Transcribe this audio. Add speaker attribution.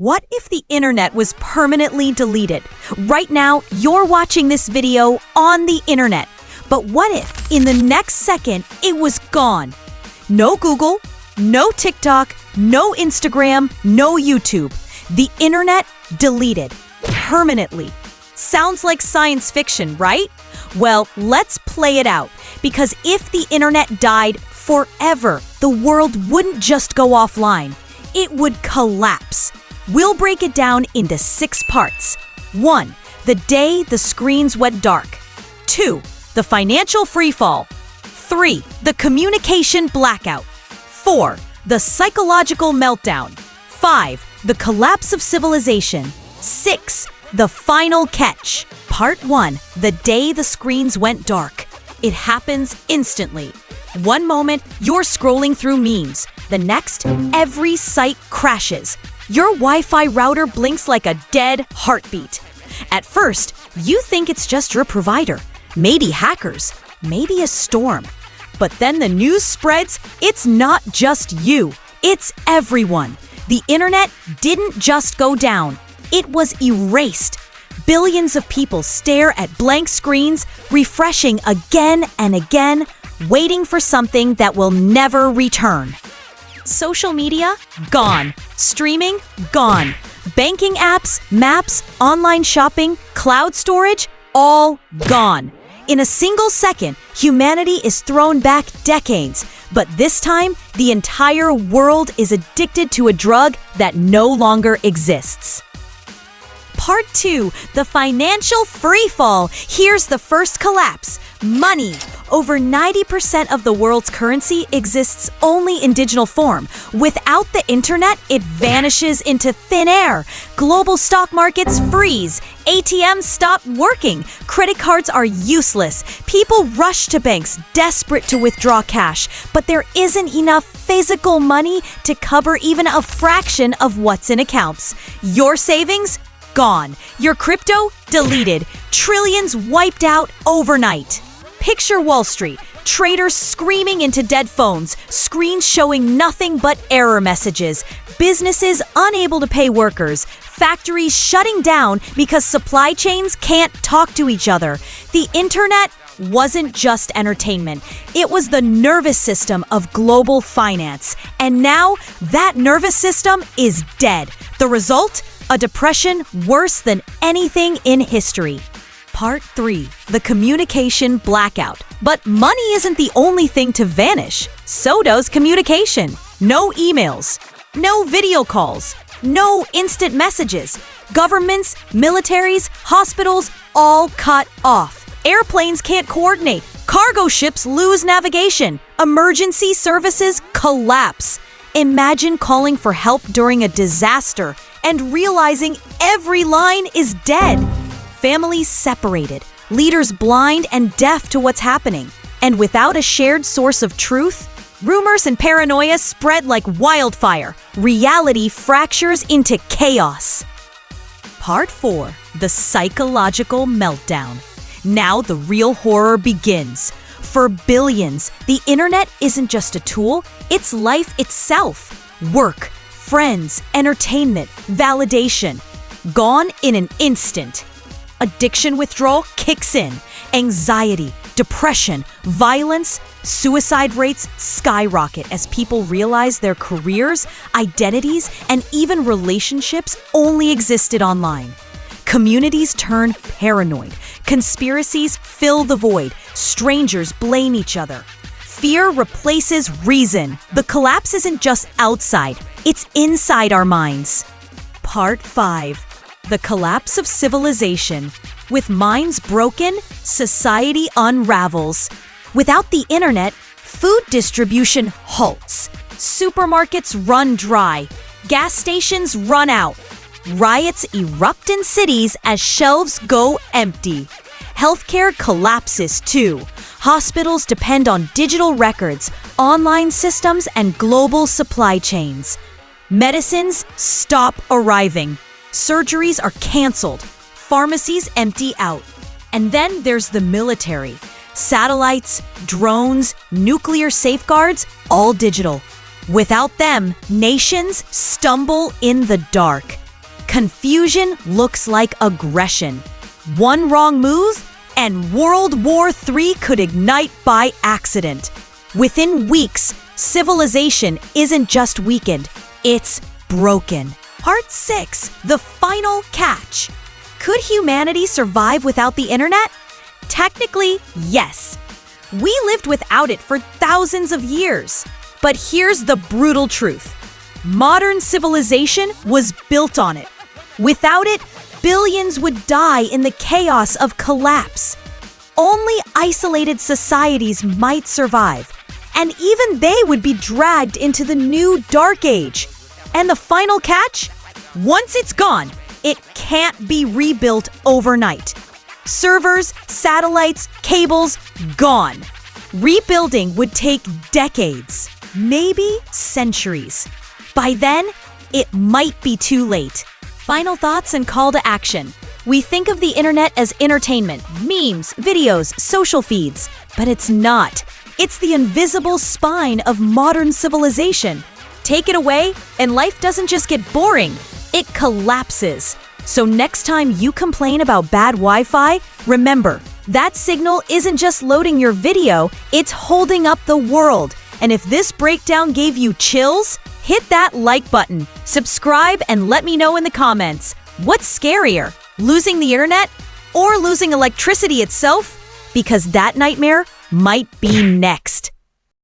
Speaker 1: What if the internet was permanently deleted? Right now, you're watching this video on the internet. But what if, in the next second, it was gone? No Google, no TikTok, no Instagram, no YouTube. The internet deleted. Permanently. Sounds like science fiction, right? Well, let's play it out. Because if the internet died forever, the world wouldn't just go offline. It would collapse. We'll break it down into 6 parts. 1. The day the screens went dark. 2. The Financial Freefall. 3. The Communication Blackout. 4. The Psychological Meltdown. 5. The Collapse of Civilization. 6. The Final Catch. Part 1. The day the screens went dark. It happens instantly. One moment, you're scrolling through memes. The next, every site crashes. Your Wi-Fi router blinks like a dead heartbeat. At first, you think it's just your provider. Maybe hackers. Maybe a storm. But then the news spreads, it's not just you. It's everyone. The internet didn't just go down. It was erased. Billions of people stare at blank screens, refreshing again and again, waiting for something that will never return. Social media? Gone. Streaming? Gone. Banking apps, maps, online shopping, cloud storage? All gone. In a single second, humanity is thrown back decades, but this time, the entire world is addicted to a drug that no longer exists. Part 2, the Financial Freefall. Here's the first collapse. Money. Over 90% of the world's currency exists only in digital form. Without the internet, it vanishes into thin air. Global stock markets freeze. ATMs stop working. Credit cards are useless. People rush to banks, desperate to withdraw cash. But there isn't enough physical money to cover even a fraction of what's in accounts. Your savings? Gone. Your crypto? Deleted. Trillions wiped out overnight. Picture Wall Street. Traders screaming into dead phones, screens showing nothing but error messages, businesses unable to pay workers, factories shutting down because supply chains can't talk to each other. The internet wasn't just entertainment. It was the nervous system of global finance. And now, that nervous system is dead. The result? A depression worse than anything in history. Part 3. The Communication Blackout. But money isn't the only thing to vanish. So does communication. No emails. No video calls. No instant messages. Governments, militaries, hospitals, all cut off. Airplanes can't coordinate. Cargo ships lose navigation. Emergency services collapse. Imagine calling for help during a disaster and realizing every line is dead. Families separated, leaders blind and deaf to what's happening. And without a shared source of truth, rumors and paranoia spread like wildfire. Reality fractures into chaos. Part 4. The Psychological Meltdown. Now the real horror begins. For billions, the internet isn't just a tool, it's life itself. Work, friends, entertainment, validation. Gone in an instant. Addiction withdrawal kicks in. Anxiety, depression, violence, suicide rates skyrocket as people realize their careers, identities, and even relationships only existed online. Communities turn paranoid. Conspiracies fill the void. Strangers blame each other. Fear replaces reason. The collapse isn't just outside, it's inside our minds. Part 5. The Collapse of Civilization. With minds broken, society unravels. Without the internet, food distribution halts. Supermarkets run dry. Gas stations run out. Riots erupt in cities as shelves go empty. Healthcare collapses too. Hospitals depend on digital records, online systems, and global supply chains. Medicines stop arriving. Surgeries are canceled. Pharmacies empty out. And then there's the military. Satellites, drones, nuclear safeguards, all digital. Without them, nations stumble in the dark. Confusion looks like aggression. One wrong move, and World War III could ignite by accident. Within weeks, civilization isn't just weakened, it's broken. Part 6, the final catch. Could humanity survive without the internet? Technically, yes. We lived without it for thousands of years. But here's the brutal truth. Modern civilization was built on it. Without it, billions would die in the chaos of collapse. Only isolated societies might survive, and even they would be dragged into the new dark age. And the final catch? Once it's gone, it can't be rebuilt overnight. Servers, satellites, cables, gone. Rebuilding would take decades, maybe centuries. By then, it might be too late. Final thoughts and call to action. We think of the internet as entertainment, memes, videos, social feeds, but it's not. It's the invisible spine of modern civilization. Take it away, and life doesn't just get boring, it collapses. So next time you complain about bad Wi-Fi, remember, that signal isn't just loading your video, it's holding up the world. And if this breakdown gave you chills, hit that like button, subscribe, and let me know in the comments. What's scarier, losing the internet or losing electricity itself? Because that nightmare might be next.